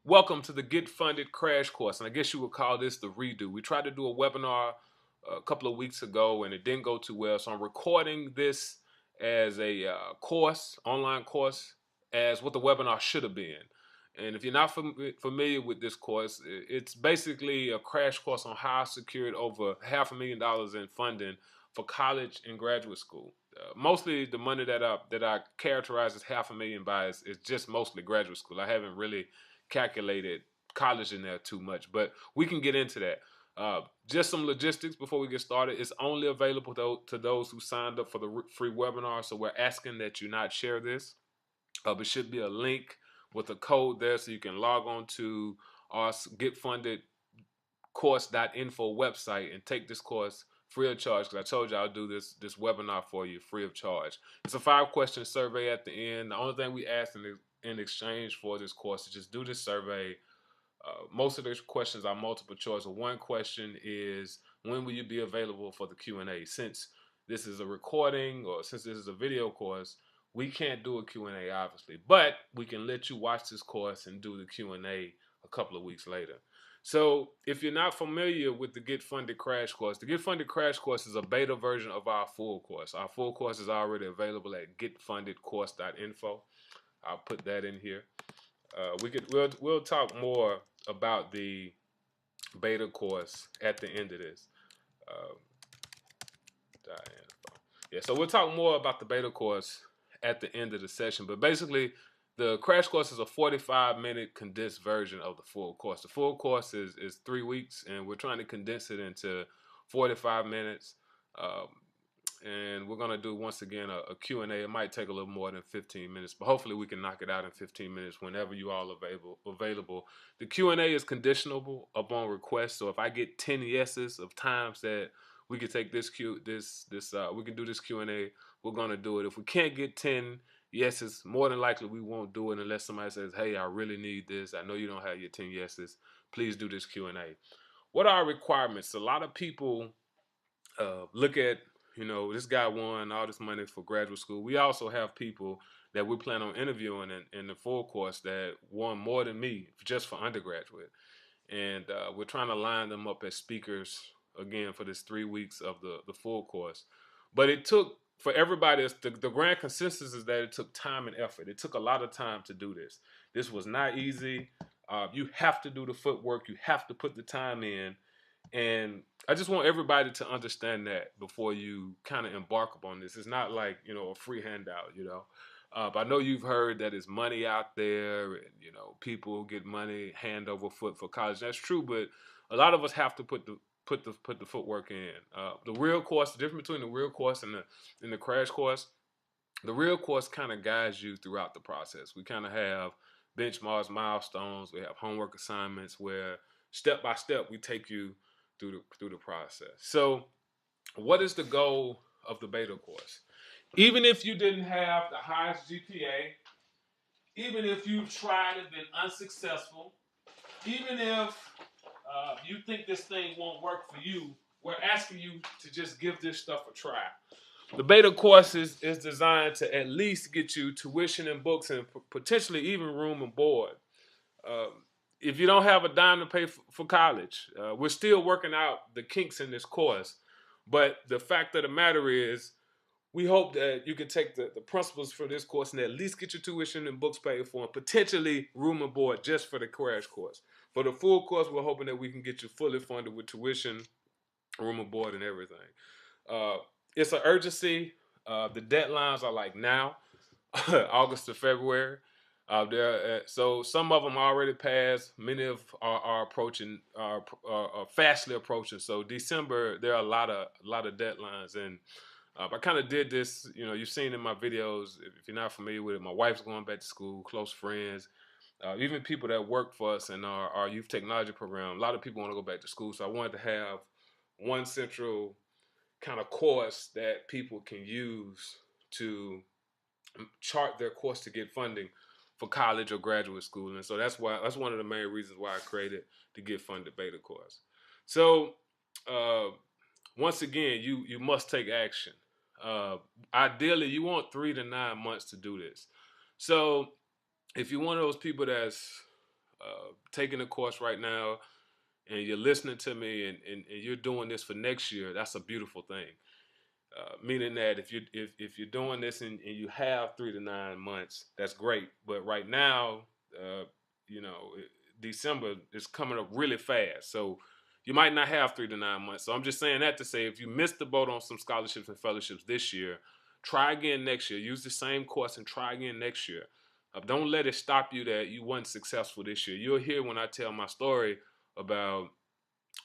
Welcome to the Get Funded Crash Course, and I guess you would call this the redo. We tried to do a webinar a couple of weeks ago, and it didn't go too well, so I'm recording this as a course, online course, as what the webinar should have been. And if you're not familiar with this course, it's basically a crash course on how I secured over $500,000 in funding for college and graduate school. Mostly the money that I characterize as $500,000 by is just mostly graduate school. I haven't really calculated college in there too much, but we can get into that. Just some logistics before we get started. It's only available to those who signed up for the free webinar, so we're asking that you not share this. There should be a link with a code there so you can log on to our Get Funded course.info website and take this course free of charge, because I told you I'll do this webinar for you free of charge. It's a 5-question survey at the end. The only thing we ask in exchange for this course is just do this survey. Most of the questions are multiple choice. One question is, when will you be available for the Q&A? Since this is a recording, or since this is a video course, we can't do a Q&A obviously, but we can let you watch this course and do the Q&A a couple of weeks later. So if you're not familiar with the Get Funded Crash Course, the Get Funded Crash Course is a beta version of our full course. Our full course is already available at getfundedcourse.info. I'll put that in here. We'll talk more about the beta course at the end of this. Yeah, so we'll talk more about the beta course at the end of the session. But basically, the crash course is a 45-minute condensed version of the full course. The full course is 3 weeks, and we're trying to condense it into 45 minutes. And we're going to do, once again, a Q&A. It might take a little more than 15 minutes, but hopefully we can knock it out in 15 minutes whenever you all available. The Q&A is conditionable upon request, so if I get 10 yeses of times that we can take we can do this Q&A, we're going to do it. If we can't get 10 yeses, more than likely we won't do it unless somebody says, hey, I really need this. I know you don't have your 10 yeses. Please do this Q&A. What are our requirements? A lot of people look at, this guy won all this money for graduate school. We also have people that we plan on interviewing in the full course that won more than me just for undergraduate. And we're trying to line them up as speakers, again, for this 3 weeks of the full course. But it took, for everybody, the grand consensus is that it took time and effort. It took a lot of time to do this. This was not easy. You have to do the footwork. You have to put the time in. And I just want everybody to understand that before you kind of embark upon this. It's not like, a free handout, But I know you've heard that there's money out there, and, people get money hand over foot for college. That's true, but a lot of us have to put the footwork in. The real course, the difference between the real course and the crash course, the real course kind of guides you throughout the process. We kind of have benchmarks, milestones. We have homework assignments where step by step we take you through the process. So, what is the goal of the beta course? Even if you didn't have the highest GPA, even if you've tried and been unsuccessful, even if you think this thing won't work for you, we're asking you to just give this stuff a try. The beta course is designed to at least get you tuition and books and potentially even room and board. If you don't have a dime to pay for college, we're still working out the kinks in this course. But the fact of the matter is, we hope that you can take the principles for this course and at least get your tuition and books paid for, and potentially room and board just for the crash course. For the full course, we're hoping that we can get you fully funded with tuition, room and board, and everything. It's an urgency. The deadlines are like now, August to February. So some of them already passed. Many of are approaching, are fastly approaching. So December, there are a lot of deadlines, and I kind of did this. You've seen in my videos. If you're not familiar with it, my wife's going back to school, close friends, even people that work for us in our youth technology program. A lot of people want to go back to school, so I wanted to have one central kind of course that people can use to chart their course to get funding for college or graduate school. And so that's one of the main reasons why I created the Get Funded beta course. So once again, you must take action. Ideally, you want 3 to 9 months to do this. So if you're one of those people that's taking the course right now and you're listening to me and you're doing this for next year, that's a beautiful thing. Meaning that if you're doing this and you have 3 to 9 months, that's great. But right now, uh, you know, December is coming up really fast, so you might not have 3 to 9 months. So I'm just saying that to say, if you missed the boat on some scholarships and fellowships this year, try again next year. Use the same course and try again next year. Don't let it stop you that you weren't successful this year. You'll hear when I tell my story about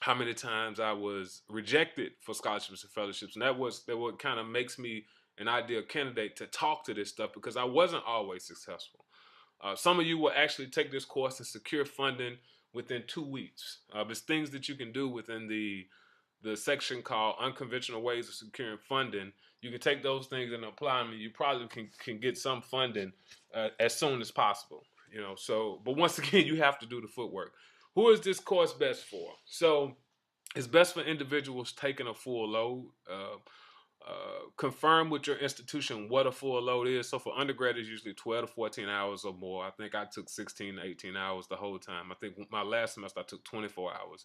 how many times I was rejected for scholarships and fellowships, and that what kind of makes me an ideal candidate to talk to this stuff because I wasn't always successful. Some of you will actually take this course and secure funding within 2 weeks. There's things that you can do within the section called unconventional ways of securing funding. You can take those things and apply them, and you probably can get some funding as soon as possible. So but once again, you have to do the footwork. Who is this course best for? So it's best for individuals taking a full load. Confirm with your institution what a full load is. So for undergrad, it's usually 12 to 14 hours or more. I think I took 16 to 18 hours the whole time. I think my last semester I took 24 hours.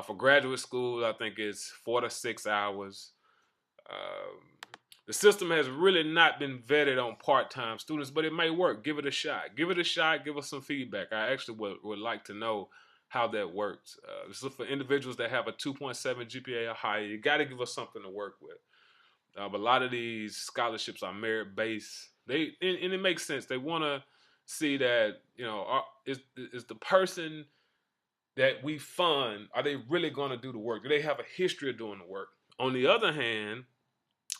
For graduate school, I think it's 4 to 6 hours. The system has really not been vetted on part-time students, but it may work. Give it a shot. Give it a shot. Give us some feedback. I actually would like to know how that works. This is for individuals that have a 2.7 GPA or higher. You got to give us something to work with. But a lot of these scholarships are merit-based. And it makes sense. They want to see that, is the person that we fund, are they really going to do the work? Do they have a history of doing the work? On the other hand,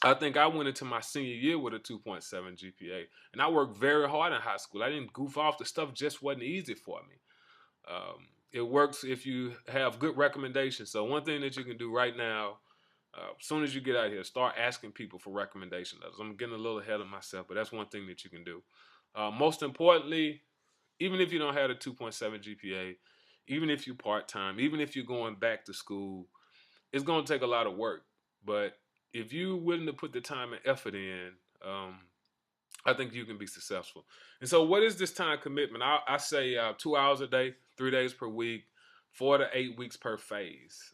I think I went into my senior year with a 2.7 GPA, and I worked very hard in high school. I didn't goof off. The stuff just wasn't easy for me. It works if you have good recommendations. So one thing that you can do right now, as soon as you get out here, start asking people for recommendation letters. I'm getting a little ahead of myself, but that's one thing that you can do. Most importantly, even if you don't have a 2.7 GPA, even if you're part-time, even if you're going back to school, it's going to take a lot of work. But if you're willing to put the time and effort in, I think you can be successful. And so what is this time commitment? I say 2 hours a day, 3 days per week, 4 to 8 weeks per phase.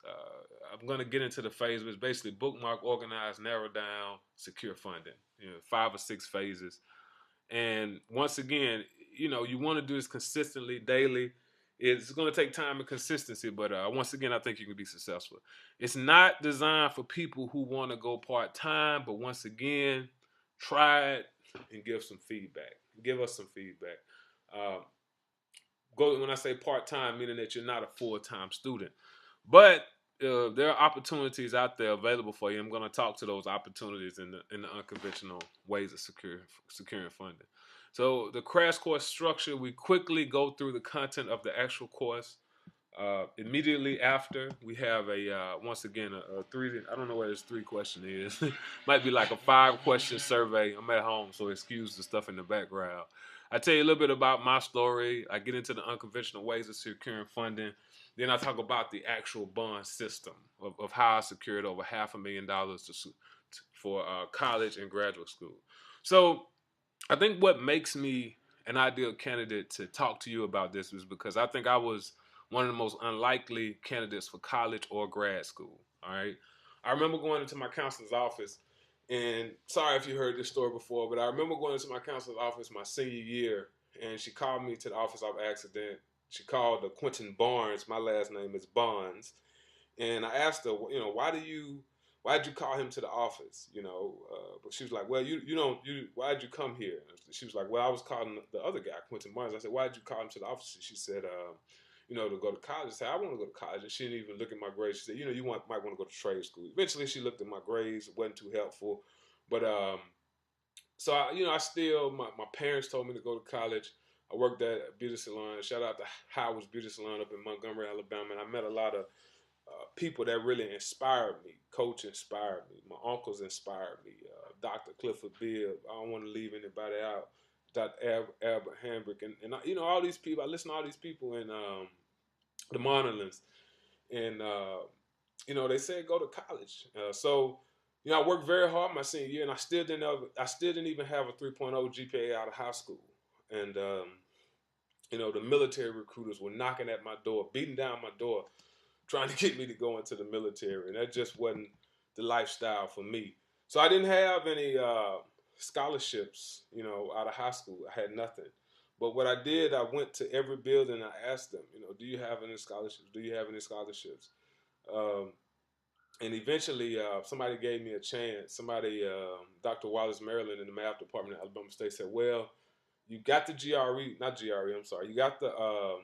I'm going to get into the phase, but it's basically bookmark, organize, narrow down, secure funding. 5 or 6 phases. And once again, you want to do this consistently, daily. It's going to take time and consistency, but once again, I think you can be successful. It's not designed for people who want to go part-time, but once again, try it and give some feedback. Give us some feedback. When I say part-time, meaning that you're not a full-time student. But there are opportunities out there available for you. I'm going to talk to those opportunities in the unconventional ways of securing funding. So the crash course structure, we quickly go through the content of the actual course. Immediately after, we have once again, a 3, I don't know what this 3 question is. Might be like a 5-question survey. I'm at home, so excuse the stuff in the background. I tell you a little bit about my story. I get into the unconventional ways of securing funding. Then I talk about the actual bond system of how I secured over $500,000 for college and graduate school. So I think what makes me an ideal candidate to talk to you about this is because I think I was one of the most unlikely candidates for college or grad school. All right. I remember going into my counselor's office, and sorry if you heard this story before, but I remember going into my counselor's office my senior year, and she called me to the office off accident. She called Quentin Barnes. My last name is Bonds. And I asked her, why'd you call him to the office? But she was like, well, why'd you come here? She was like, well, I was calling the other guy, Quentin Barnes. I said, why'd you call him to the office? She said, to go to college. I said, I want to go to college. And she didn't even look at my grades. She said, you might want to go to trade school. Eventually, she looked at my grades. It wasn't too helpful. But so I still, my parents told me to go to college. I worked at a beauty salon. Shout out to Howard's Beauty Salon up in Montgomery, Alabama. And I met a lot of people that really inspired me. Coach inspired me. My uncles inspired me. Dr. Clifford Bibb. I don't want to leave anybody out. Dr. Albert Hambrick. And all these people. I listen to all these people in the Monolins. And, they said go to college. So I worked very hard my senior year, and I still didn't even have a 3.0 GPA out of high school. And the military recruiters were knocking at my door, beating down my door, trying to get me to go into the military, and that just wasn't the lifestyle for me. So I didn't have any scholarships, out of high school. I had nothing. But what I did, I went to every building. I asked them, do you have any scholarships? Do you have any scholarships? Um, and eventually, somebody gave me a chance. Somebody, Dr. Wallace Maryland in the math department at Alabama State said, "Well, you got the GRE, not GRE. I'm sorry. You got the I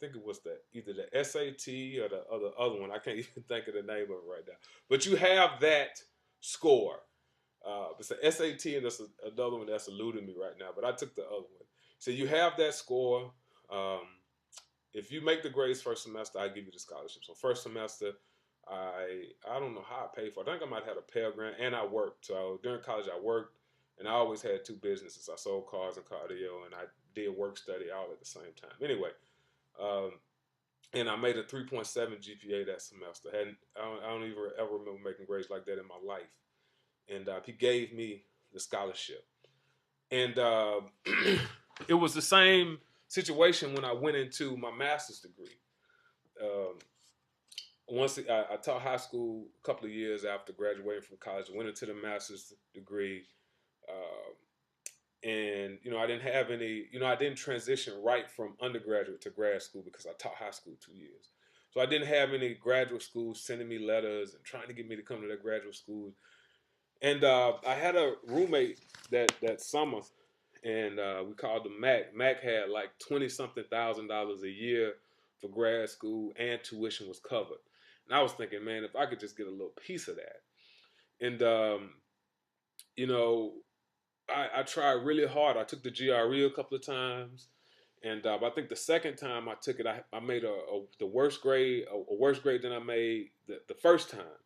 think it was either the SAT or the other one. I can't even think of the name of it right now. But you have that score. It's the SAT, and there's another one that's eluding me right now. But I took the other one. So you have that score. Um, if you make the grades first semester, I give you the scholarship. So first semester, I don't know how I paid for it. I think I might have had a Pell Grant, and I worked. So during college, I worked, and I always had two businesses. I sold cars and cardio, and I did work study all at the same time. Anyway, um, and I made a 3.7 GPA that semester. I don't even ever remember making grades like that in my life. And he gave me the scholarship. And it was the same situation when I went into my master's degree. Um, once I taught high school a couple of years after graduating from college, I went into the master's degree. And I didn't have any. I didn't transition right from undergraduate to grad school because I taught high school 2 years. So I didn't have any graduate schools sending me letters and trying to get me to come to their graduate schools. And I had a roommate that summer, and we called him Mac. Mac had like 20-something thousand a year for grad school, and tuition was covered. And I was thinking, man, if I could just get a little piece of that. And you know, I tried really hard. I took the GRE a couple of times, and I think the second time I took it, I made the worst grade, a worse grade than I made the first time.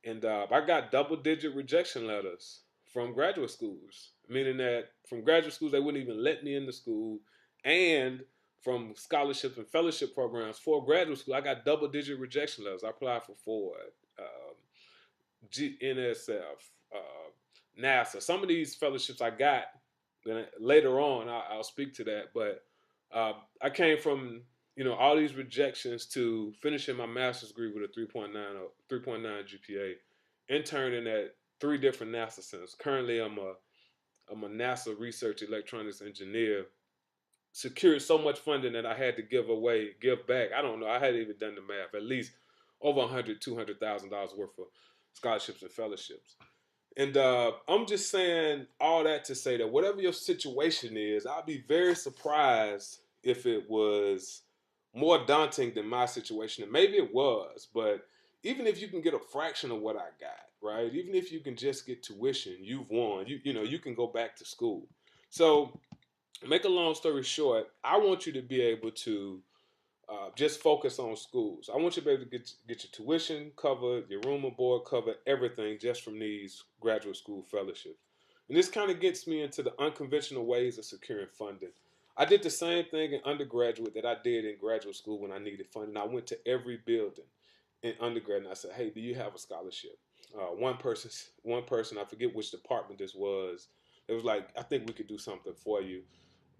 And I got double-digit rejection letters from graduate schools, meaning that from graduate schools they wouldn't even let me into school, and from scholarships and fellowship programs for graduate school, I got double-digit rejection letters. I applied for Ford, um, NSF, NASA. Some of these fellowships I got. Then later on, I'll speak to that. But I came from all these rejections to finishing my master's degree with a 3.9 GPA, interning at three different NASA centers. Currently, I'm a NASA research electronics engineer. Secured so much funding that I had to give back. I don't know. I hadn't even done the math. At least over $200,000 worth of scholarships and fellowships. And I'm just saying all that to say that whatever your situation is, I'd be very surprised if it was more daunting than my situation. And maybe it was, but even if you can get a fraction of what I got, right? Even if you can just get tuition, you've won. You can go back to school. So, make a long story short, I want you to be able to just focus on schools. I want you to be able to get your tuition covered, your room and board covered, everything just from these graduate school fellowships. And this kind of gets me into the unconventional ways of securing funding. I did the same thing in undergraduate that I did in graduate school when I needed funding. I went to every building in undergrad and I said, "Hey, do you have a scholarship?" One person, I forget which department this was. It was like, "I think we could do something for you."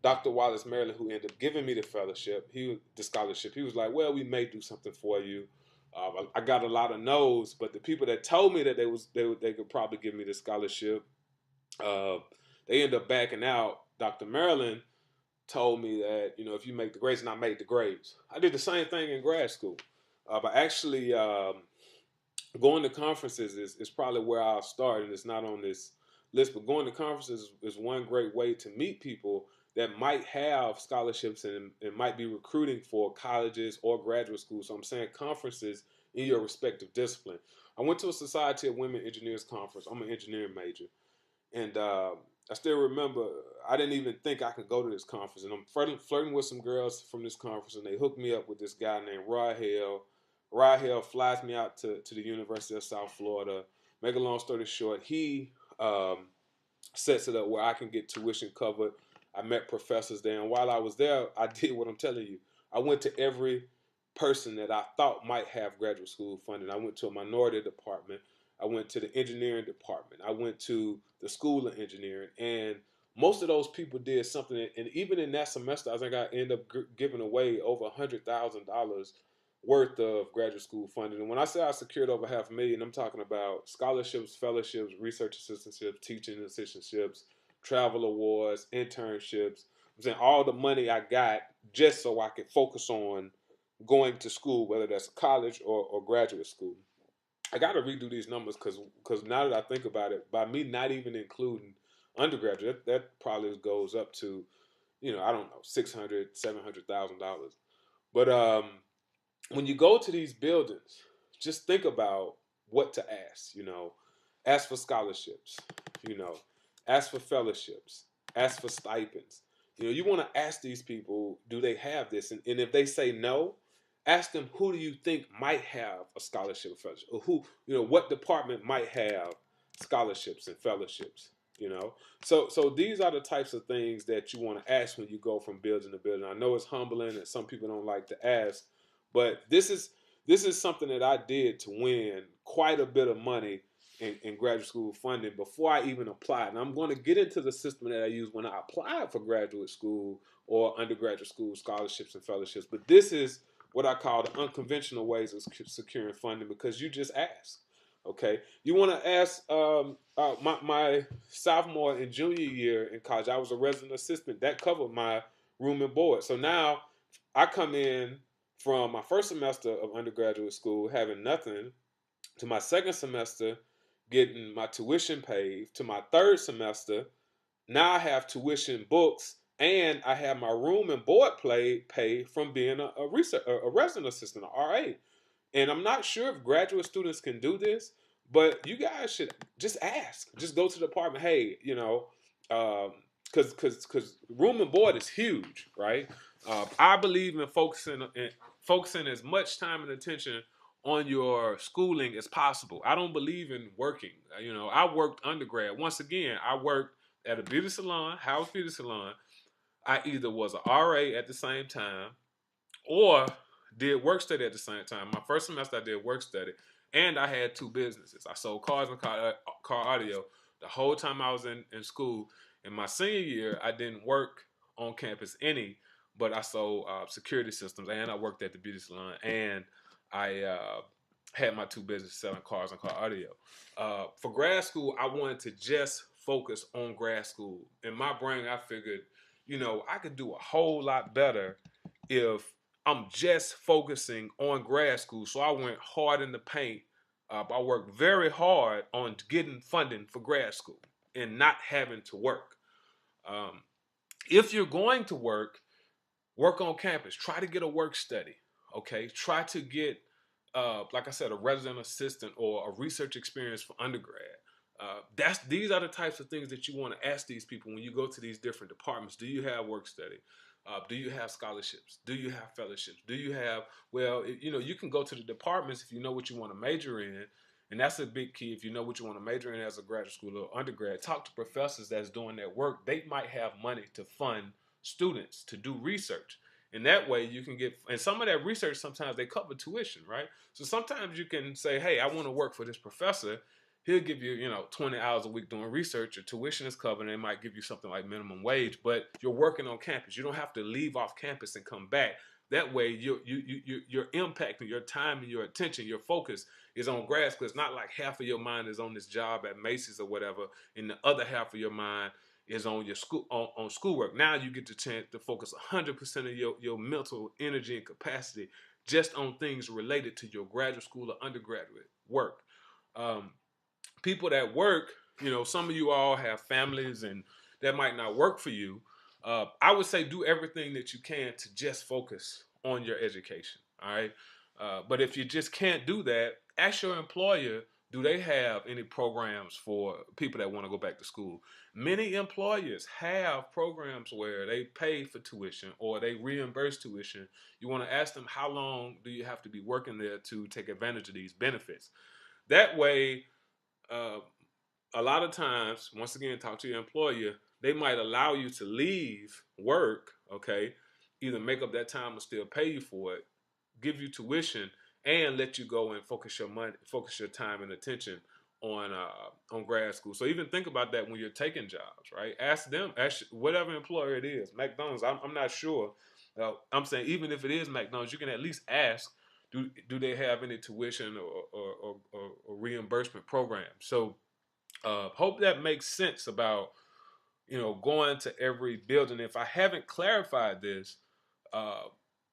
Dr. Wallace Maryland, who ended up giving me the scholarship, he was like, "Well, we may do something for you." I got a lot of no's, but the people that told me that they could probably give me the scholarship, uh, they ended up backing out. Dr. Maryland told me that if you make the grades, and I made the grades. I did the same thing in grad school, but actually going to conferences is probably where I'll start, and it's not on this list. But going to conferences is one great way to meet people that might have scholarships and might be recruiting for colleges or graduate schools. So I'm saying conferences in your respective discipline. I went to a Society of Women Engineers conference. I'm an engineering major, and I still remember I didn't even think I could go to this conference, and I'm flirting with some girls from this conference, and they hooked me up with this guy named Rod Hale. Rod Hale flies me out to the University of South Florida. Make a long story short, he sets it up where I can get tuition covered. I met professors there, and while I was there, I did what I'm telling you. I went to every person that I thought might have graduate school funding. I went to a minority department. I went to the engineering department. I went to the school of engineering, and most of those people did something, and even in that semester, I think I ended up giving away over $100,000 worth of graduate school funding. And when I say I secured over $500,000, I'm talking about scholarships, fellowships, research assistantships, teaching assistantships, travel awards, internships. I'm saying all the money I got just so I could focus on going to school, whether that's college or graduate school. I got to redo these numbers because now that I think about it, by me not even including undergraduate, that probably goes up to, I don't know, 600, $700,000. But when you go to these buildings, just think about what to ask. Ask for scholarships. You know, ask for fellowships. Ask for stipends. You want to ask these people, do they have this? And if they say no, ask them, who do you think might have a scholarship or fellowship, or what department might have scholarships and fellowships. You know, so these are the types of things that you want to ask when you go from building to building. I know it's humbling, and some people don't like to ask, but this is something that I did to win quite a bit of money in graduate school funding before I even applied. And I'm going to get into the system that I used when I applied for graduate school or undergraduate school scholarships and fellowships. But this is what I call the unconventional ways of securing funding, because you just ask. Okay, you want to ask. My sophomore and junior year in college, I was a resident assistant that covered my room and board. So now I come in from my first semester of undergraduate school having nothing, to my second semester getting my tuition paid, to my third semester now I have tuition, books, and I have my room and board paid from being a resident assistant, a RA. And I'm not sure if graduate students can do this, but you guys should just ask. Just go to the department. Hey, because room and board is huge, right? I believe in focusing as much time and attention on your schooling as possible. I don't believe in working. I worked undergrad. Once again, I worked at a beauty salon, house beauty salon. I either was a RA at the same time or did work study at the same time. My first semester, I did work study, and I had two businesses. I sold cars and car audio the whole time I was in school. In my senior year, I didn't work on campus any, but I sold security systems, and I worked at the beauty salon, and I had my two businesses selling cars and car audio. For grad school, I wanted to just focus on grad school. In my brain, I figured, I could do a whole lot better if I'm just focusing on grad school. So I went hard in the paint. I worked very hard on getting funding for grad school and not having to work. Um, if you're going to work on campus. Try to get a work study. Okay, try to get, like I said, a resident assistant or a research experience for undergrad. These are the types of things that you want to ask these people when you go to these different departments. Do you have work study? Do you have scholarships? Do you have fellowships? Do you have, you can go to the departments if you know what you want to major in. And that's a big key. If you know what you want to major in as a graduate school or undergrad, talk to professors that's doing that work. They might have money to fund students to do research. And that way you can get, and some of that research, sometimes they cover tuition, right? So sometimes you can say, hey, I want to work for this professor. He'll give you, 20 hours a week doing research. Your tuition is covered, and they might give you something like minimum wage, but you're working on campus. You don't have to leave off campus and come back. That way, you're impacting your time and your attention, your focus is on grad school. It's not like half of your mind is on this job at Macy's or whatever, and the other half of your mind is on your school on schoolwork. Now you get the chance to focus 100% of your mental energy and capacity just on things related to your graduate school or undergraduate work. Um, People that work, some of you all have families and that might not work for you. I would say do everything that you can to just focus on your education. All right. But if you just can't do that, ask your employer, do they have any programs for people that want to go back to school? Many employers have programs where they pay for tuition or they reimburse tuition. You want to ask them, how long do you have to be working there to take advantage of these benefits? That way, uh, a lot of times, once again, talk to your employer. They might allow you to leave work, okay, either make up that time or still pay you for it, give you tuition, and let you go and focus your money, focus your time and attention on grad school. So even think about that when you're taking jobs, right? Ask them, ask whatever employer it is, McDonald's. I'm not sure. I'm saying even if it is McDonald's, you can at least ask, do they have any tuition or reimbursement program? So hope that makes sense about going to every building. If I haven't clarified this, uh,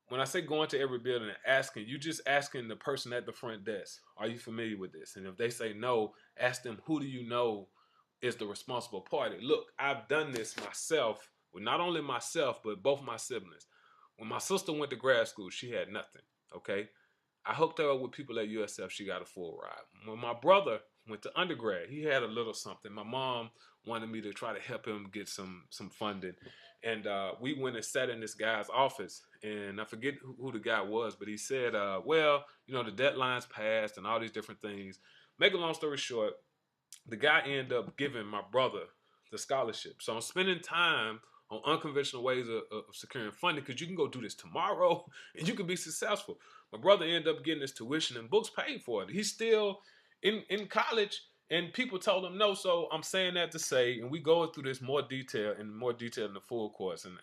when I say going to every building and asking, you just asking the person at the front desk, are you familiar with this? And if they say no, ask them, who do you know is the responsible party? Look, I've done this myself, with not only myself, but both my siblings. When my sister went to grad school, she had nothing, okay? I hooked her up with people at USF. She got a full ride. When my brother went to undergrad, he had a little something. My mom wanted me to try to help him get some funding, and we went and sat in this guy's office. And I forget who the guy was, but he said, "Well, the deadline's passed and all these different things." Make a long story short, the guy ended up giving my brother the scholarship. So I'm spending time on unconventional ways of securing funding, because you can go do this tomorrow and you can be successful. My brother ended up getting his tuition and books paid for it. He's still in college, and people told him no. So I'm saying that to say, and we go through this more detail in the full course. And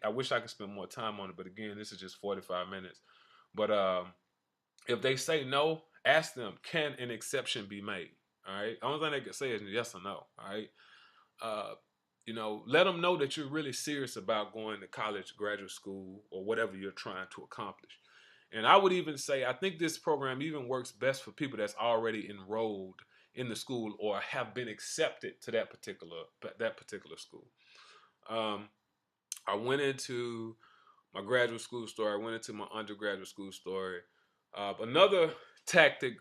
I wish I could spend more time on it, but again, this is just 45 minutes. But if they say no, ask them, can an exception be made? All right. The only thing they can say is yes or no. All right. Uh, let them know that you're really serious about going to college, graduate school, or whatever you're trying to accomplish. And I would even say, I think this program even works best for people that's already enrolled in the school or have been accepted to that particular school. I went into my graduate school story. I went into my undergraduate school story. Another tactic,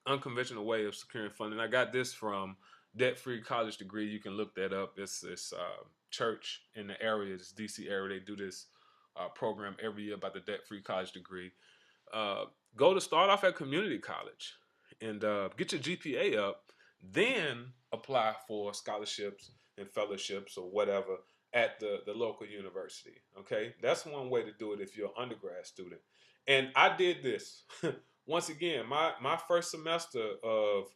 unconventional way of securing funding. I got this from Debt Free College Degree. You can look that up. It's church in the area, this DC area. They do this program every year about the Debt Free College Degree. Start off at community college and get your GPA up, then apply for scholarships and fellowships or whatever at the local university. Okay, that's one way to do it if you're an undergrad student. And I did this once again. My first semester of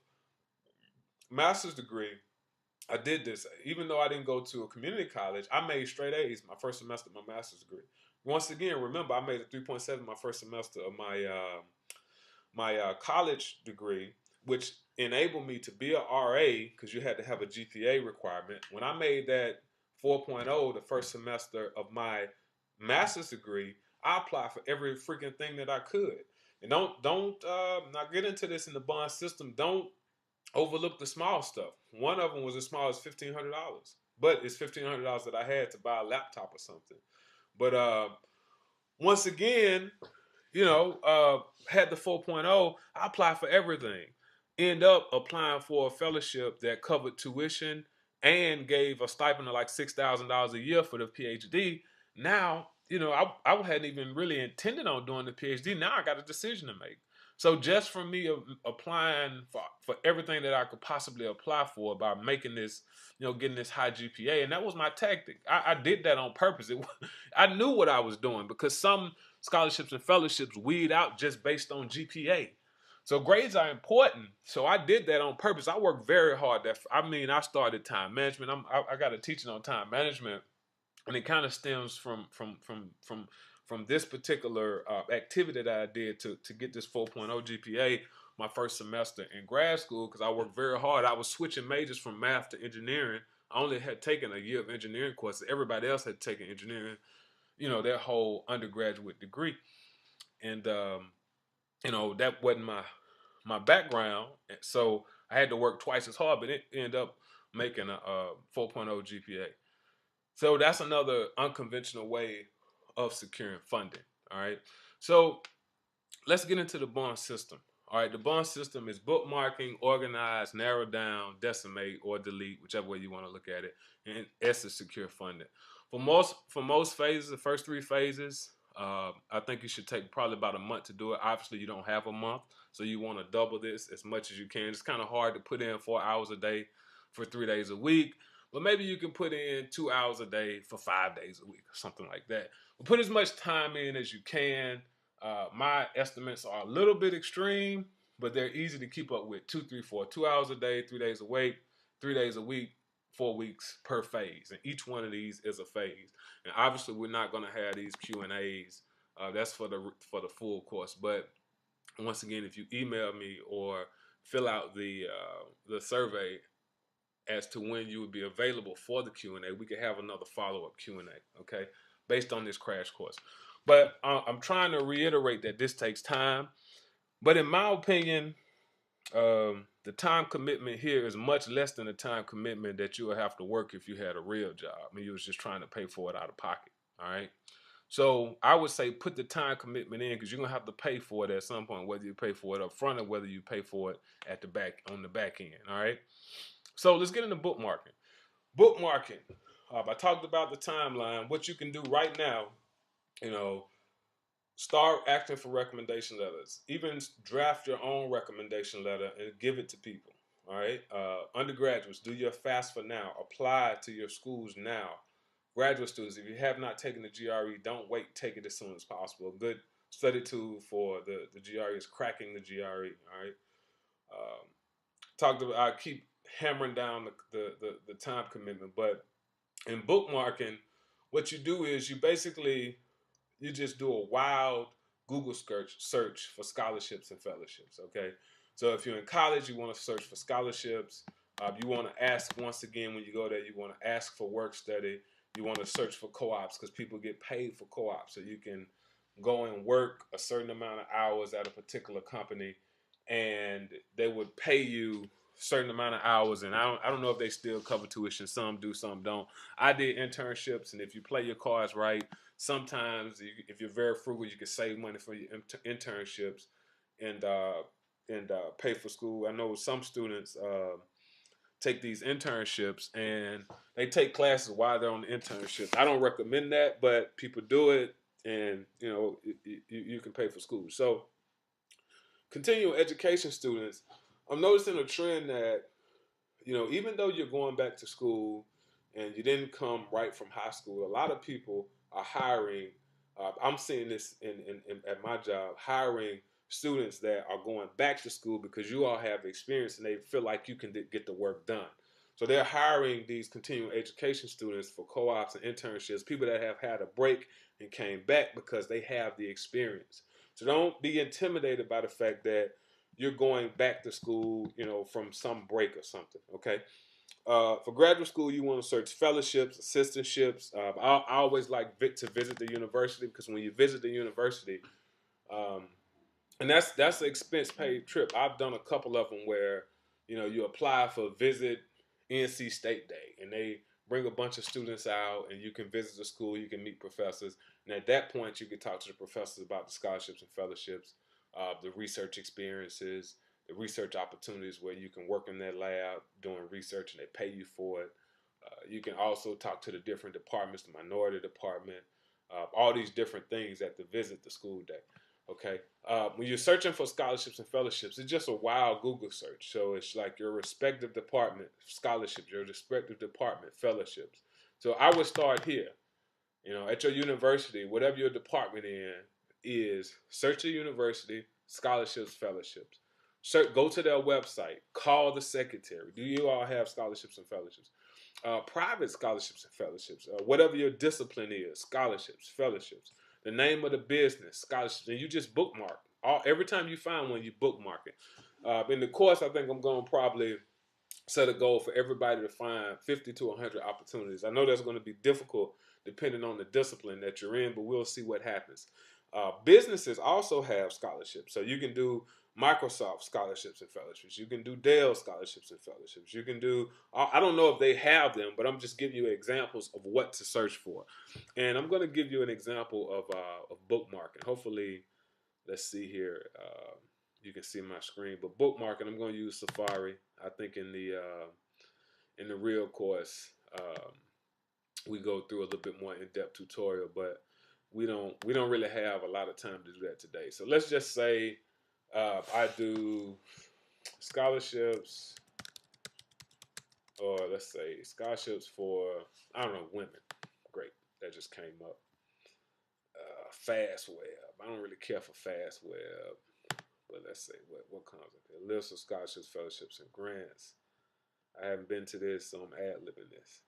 master's degree, I did this. Even though I didn't go to a community college, I made straight A's my first semester of my master's degree. Once again, remember, I made a 3.7 my first semester of my college degree, which enabled me to be a RA because you had to have a GPA requirement. When I made that 4.0 the first semester of my master's degree, I applied for every freaking thing that I could. And don't not get into this in the bond system. Don't overlook the small stuff. One of them was as small as $1,500, but it's $1,500 that I had to buy a laptop or something. But once again, had the 4.0, I applied for everything. End up applying for a fellowship that covered tuition and gave a stipend of like $6,000 a year for the PhD. Now, I hadn't even really intended on doing the PhD. Now I got a decision to make. So just from me applying for everything that I could possibly apply for by making this, getting this high GPA, and that was my tactic. I did that on purpose. I knew what I was doing because some scholarships and fellowships weed out just based on GPA. So grades are important. So I did that on purpose. I worked very hard. I started time management. I got a teaching on time management, and it kind of stems from this particular activity that I did to get this 4.0 GPA my first semester in grad school, because I worked very hard. I was switching majors from math to engineering. I only had taken a year of engineering courses. Everybody else had taken engineering, their whole undergraduate degree. And, that wasn't my background. So I had to work twice as hard, but it ended up making a 4.0 GPA. So that's another unconventional way of securing funding. All right. So let's get into the bond system. All right. The bond system is bookmarking, organize, narrow down, decimate, or delete, whichever way you want to look at it. And S is secure funding. For most phases, the first three phases, I think you should take probably about a month to do it. Obviously, you don't have a month, so you want to double this as much as you can. It's kind of hard to put in 4 hours a day for 3 days a week. But maybe you can put in 2 hours a day for 5 days a week or something like that. But put as much time in as you can. My estimates are a little bit extreme, but they're easy to keep up with. 2, 3, 4, 2 hours a day, 3 days a week, 3 days a week, 4 weeks per phase, and each one of these is a phase. And obviously, we're not going to have these Q&As. That's for the full course. But once again, if you email me or fill out the survey as to when you would be available for the Q&A, we could have another follow-up Q&A, okay, based on this crash course. But I'm trying to reiterate that this takes time. But in my opinion, the time commitment here is much less than the time commitment that you would have to work if you had a real job and you was just trying to pay for it out of pocket, all right? So I would say put the time commitment in because you're going to have to pay for it at some point, whether you pay for it up front or whether you pay for it at the back on the back end, all right? So let's get into bookmarking. Bookmarking. I talked about the timeline. What you can do right now, you know, start asking for recommendation letters. Even draft your own recommendation letter and give it to people. All right. Undergraduates, do your FAFSA now. Apply to your schools now. Graduate students, if you have not taken the GRE, don't wait. Take it as soon as possible. A good study tool for the GRE is cracking the GRE. All right. I keep hammering down the time commitment, but in bookmarking, what you do is you just do a wild Google search for scholarships and fellowships, okay? So if you're in college, you want to search for scholarships. You want to ask, once again, when you go there, you want to ask for work study. You want to search for co-ops because people get paid for co-ops. So you can go and work a certain amount of hours at a particular company and they would pay you a certain amount of hours. And I don't know if they still cover tuition. Some do, some don't. I did internships, and if you play your cards right, sometimes if you're very frugal, you can save money for your internships and pay for school. I know some students take these internships and they take classes while they're on the internship. I don't recommend that, but people do it, and you can pay for school. So continuing education students, I'm noticing a trend that even though you're going back to school and you didn't come right from high school, a lot of people are hiring. I'm seeing this at my job, hiring students that are going back to school because you all have experience and they feel like you can get the work done. So they're hiring these continuing education students for co-ops and internships, people that have had a break and came back because they have the experience. So don't be intimidated by the fact that you're going back to school, from some break or something, okay? For graduate school, you want to search fellowships, assistantships. I always like to visit the university because when you visit the university, um, and that's an expense paid trip. I've done a couple of them where you apply for visit NC State Day, and they bring a bunch of students out, and you can visit the school, you can meet professors, and at that point, you can talk to the professors about the scholarships and fellowships, the research experiences, the research opportunities where you can work in their lab doing research and they pay you for it. You can also talk to the different departments, the minority department, all these different things at the visit the school day. Okay. When you're searching for scholarships and fellowships, it's just a wild Google search. So it's like your respective department scholarships, your respective department fellowships. So I would start here. At your university, whatever your department is, search the university, scholarships, fellowships. Go to their website, call the secretary. Do you all have scholarships and fellowships? Private scholarships and fellowships, whatever your discipline is, scholarships, fellowships, the name of the business, scholarships, and you just bookmark. Every time you find one, you bookmark it. In the course, I think I'm going to probably set a goal for everybody to find 50 to 100 opportunities. I know that's going to be difficult depending on the discipline that you're in, but we'll see what happens. Businesses also have scholarships. So you can do Microsoft scholarships and fellowships. You can do Dell scholarships and fellowships. You can do, I don't know if they have them, but I'm just giving you examples of what to search for. And I'm going to give you an example of bookmarking. Hopefully, let's see here. You can see my screen, but bookmarking, I'm going to use Safari. I think in the real course, we go through a little bit more in-depth tutorial, but we don't really have a lot of time to do that today. So let's just say I do scholarships, or let's say scholarships for, I don't know, women. Great, that just came up. Fast web. I don't really care for fast web, But let's see what comes up here. List of scholarships, fellowships, and grants. I haven't been to this, so I'm ad-libbing this.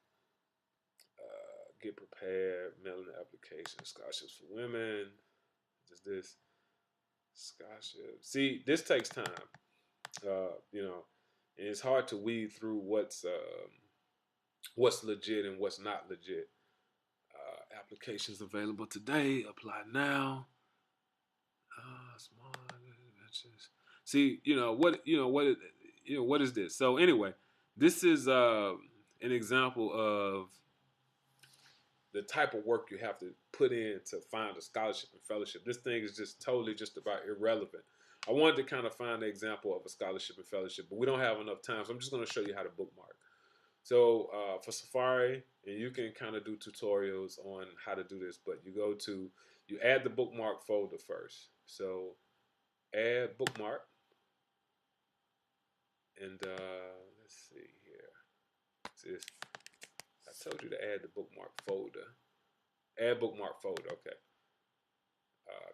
Get prepared, mailing the application, scholarships for women. Just this scholarship. See, this takes time. You know, and it's hard to weed through what's legit and what's not legit. Applications available today. Apply now. Small ventures. See, what is this? So anyway, this is an example of the type of work you have to put in to find a scholarship and fellowship. This thing is just totally just about irrelevant. I wanted to kind of find an example of a scholarship and fellowship, but we don't have enough time, so I'm just going to show you how to bookmark. So for Safari, and you can kind of do tutorials on how to do this, but you add the bookmark folder first. So add bookmark, and let's see here. See this? I told you to add the bookmark folder. Add bookmark folder, okay.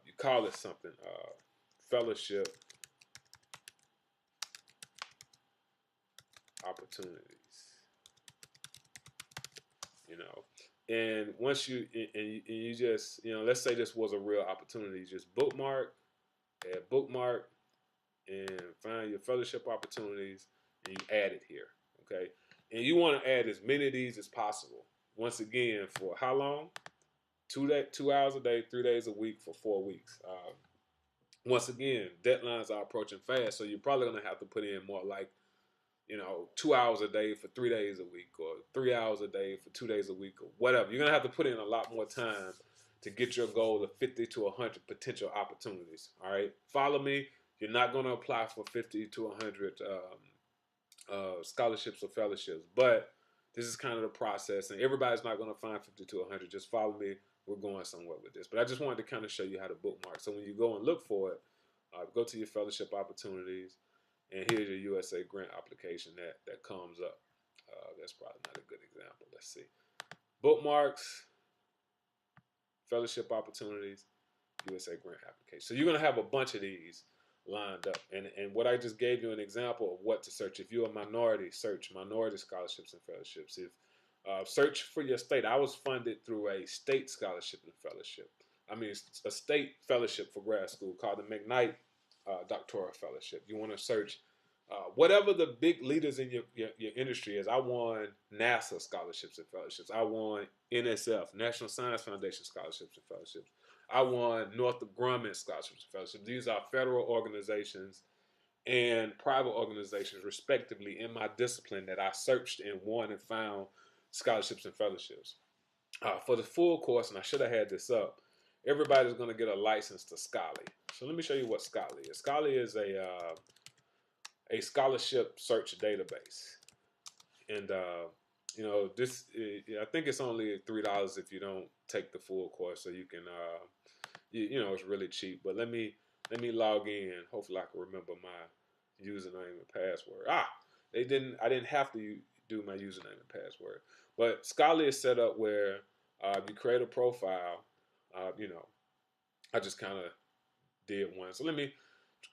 You call it something, fellowship opportunities. And once you just, let's say this was a real opportunity, you just bookmark, add bookmark, and find your fellowship opportunities, and you add it here, okay? And you want to add as many of these as possible. Once again, for how long? 2 hours a day, 3 days a week for 4 weeks. Once again, deadlines are approaching fast, so you're probably going to have to put in more like 2 hours a day for 3 days a week, or 3 hours a day for 2 days a week, or whatever. You're gonna have to put in a lot more time to get your goal of 50 to 100 potential opportunities. All right, follow me. You're not gonna apply for 50 to 100 scholarships or fellowships, but this is kind of the process, and everybody's not gonna find 50 to 100. Just follow me. We're going somewhere with this, but I just wanted to kind of show you how to bookmark. So when you go and look for it, go to your fellowship opportunities. And here's your USA grant application that comes up. That's probably not a good example. Let's see. Bookmarks, fellowship opportunities, USA grant application. So you're going to have a bunch of these lined up. And what I just gave you an example of what to search. If you're a minority, search minority scholarships and fellowships. If search for your state. I was funded through a state scholarship and fellowship. I mean, a state fellowship for grad school called the McKnight Doctoral Fellowship. You want to search whatever the big leaders in your industry is. I won NASA scholarships and fellowships. I won NSF, National Science Foundation scholarships and fellowships. I won Northrop Grumman scholarships and fellowships. These are federal organizations and private organizations, respectively, in my discipline that I searched and won and found scholarships and fellowships. For the full course, and I should have had this up, everybody's going to get a license to Scholly. So let me show you what Scholly is. Scholly is a scholarship search database, and this I think it's only $3 if you don't take the full course, so you can it's really cheap. But let me log in. Hopefully, I can remember my username and password. I didn't have to do my username and password, but Scholly is set up where you create a profile. I just kind of did one. So let me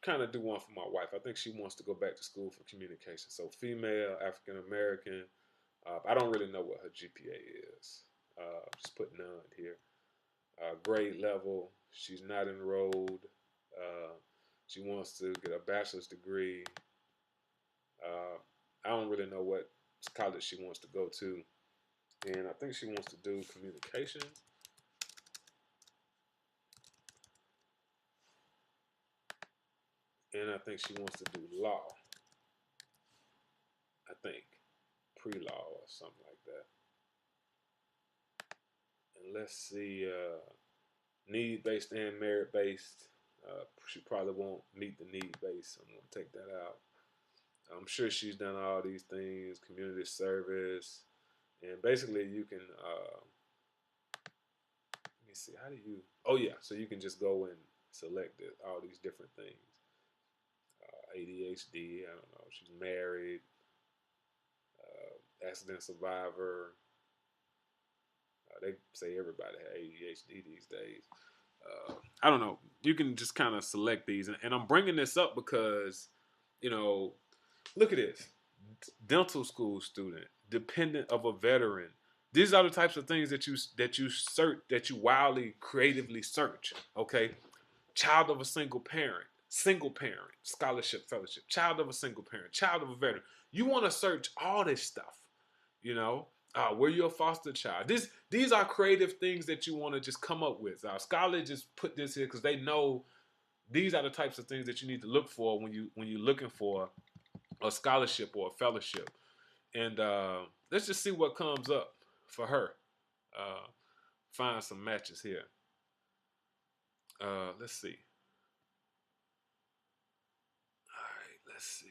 kind of do one for my wife. I think she wants to go back to school for communication. So female, African American. I don't really know what her GPA is. Just put none here. Grade level. She's not enrolled. She wants to get a bachelor's degree. I don't really know what college she wants to go to. And I think she wants to do communication. And I think she wants to do law. I think pre-law or something like that. And let's see, need-based and merit-based. She probably won't meet the need-based. I'm gonna take that out. I'm sure she's done all these things, community service, and basically you can. Let me see. How do you? Oh yeah, so you can just go and select all these different things. ADHD. I don't know. She's married. Accident survivor. They say everybody has ADHD these days. I don't know. You can just kind of select these, and I'm bringing this up because, you know, look at this: dental school student, dependent of a veteran. These are the types of things that you search, that you wildly creatively search. Okay, child of a single parent, scholarship, fellowship, child of a single parent, child of a veteran. You want to search all this stuff, you know. Were you a foster child? These are creative things that you want to just come up with. Scholar just put this here because they know these are the types of things that you need to look for when you're looking for a scholarship or a fellowship. And let's just see what comes up for her. Uh, Find some matches here. Let's see. All right, let's see.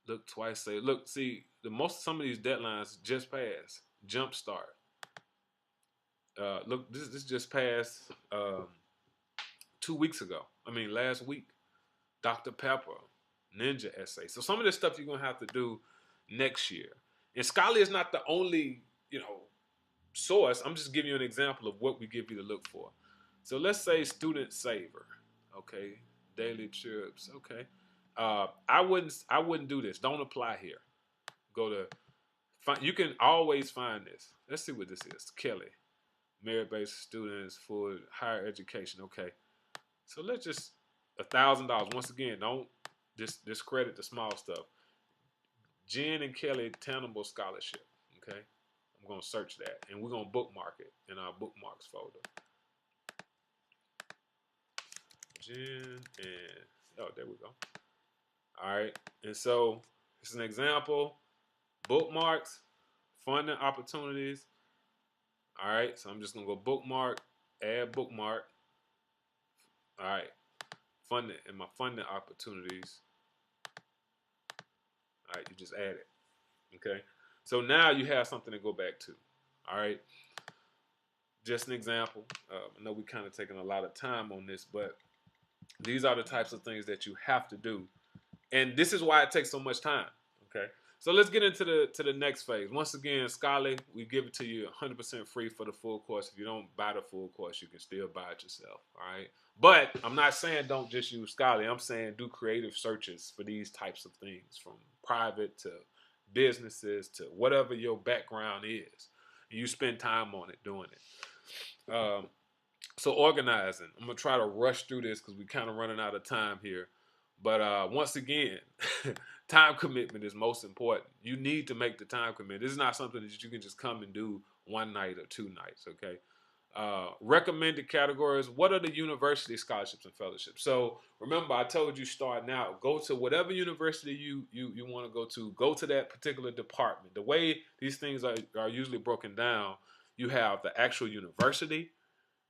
Look twice. Say, look, see, some of these deadlines just passed. Jumpstart. Look, this just passed 2 weeks ago. I mean, last week. Dr. Pepper, Ninja essay. So some of this stuff you're gonna have to do next year. And Scholarly is not the only, source. I'm just giving you an example of what we give you to look for. So let's say Student Saver. Okay. Daily trips. Okay. I wouldn't do this. Don't apply here. Go to you can always find this. Let's see what this is. Kelly. Merit-based students for higher education. Okay. So let's just $1,000. Once again, don't discredit the small stuff. Jen and Kelly Tannable Scholarship. Okay. I'm gonna search that and we're gonna bookmark it in our bookmarks folder. Jen and there we go. All right. And so it's an example. Bookmarks, funding opportunities. All right. So I'm just gonna go bookmark, add bookmark. All right. Funding and my funding opportunities. All right. You just add it. Okay. So now you have something to go back to. All right. Just an example. I know we kind of taking a lot of time on this, but these are the types of things that you have to do. And this is why it takes so much time. Okay. So let's get into the next phase. Once again, Scholarly, we give it to you 100% free for the full course. If you don't buy the full course, you can still buy it yourself. All right. But I'm not saying don't just use Scholarly. I'm saying do creative searches for these types of things, from private to businesses to whatever your background is. You spend time on it, doing it. So organizing. I'm gonna try to rush through this because we're kind of running out of time here. But once again, time commitment is most important. You need to make the time commitment. This is not something that you can just come and do one night or 2 nights, okay? Recommended categories. What are the university scholarships and fellowships? So remember, I told you starting out, go to whatever university you want to go to. Go to that particular department. The way these things are usually broken down, you have the actual university,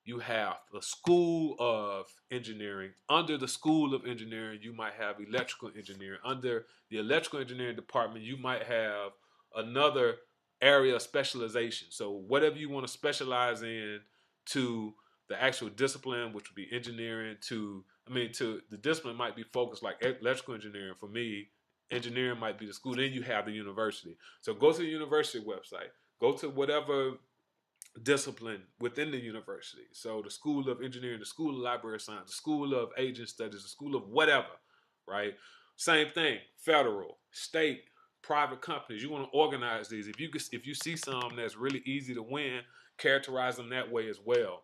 you have the School of Engineering. Under the School of Engineering, you might have electrical engineering. Under the electrical engineering department, you might have another area of specialization. So whatever you want to specialize in, to the actual discipline, which would be engineering, to the discipline might be focused like electrical engineering. For me, engineering might be the school. Then you have the university. So go to the university website. Go to whatever discipline within the university. So the School of Engineering, the School of Library Science, the School of Aging Studies, the School of whatever, right? Same thing, federal, state, private companies. You want to organize these. If you see some that's really easy to win, characterize them that way as well.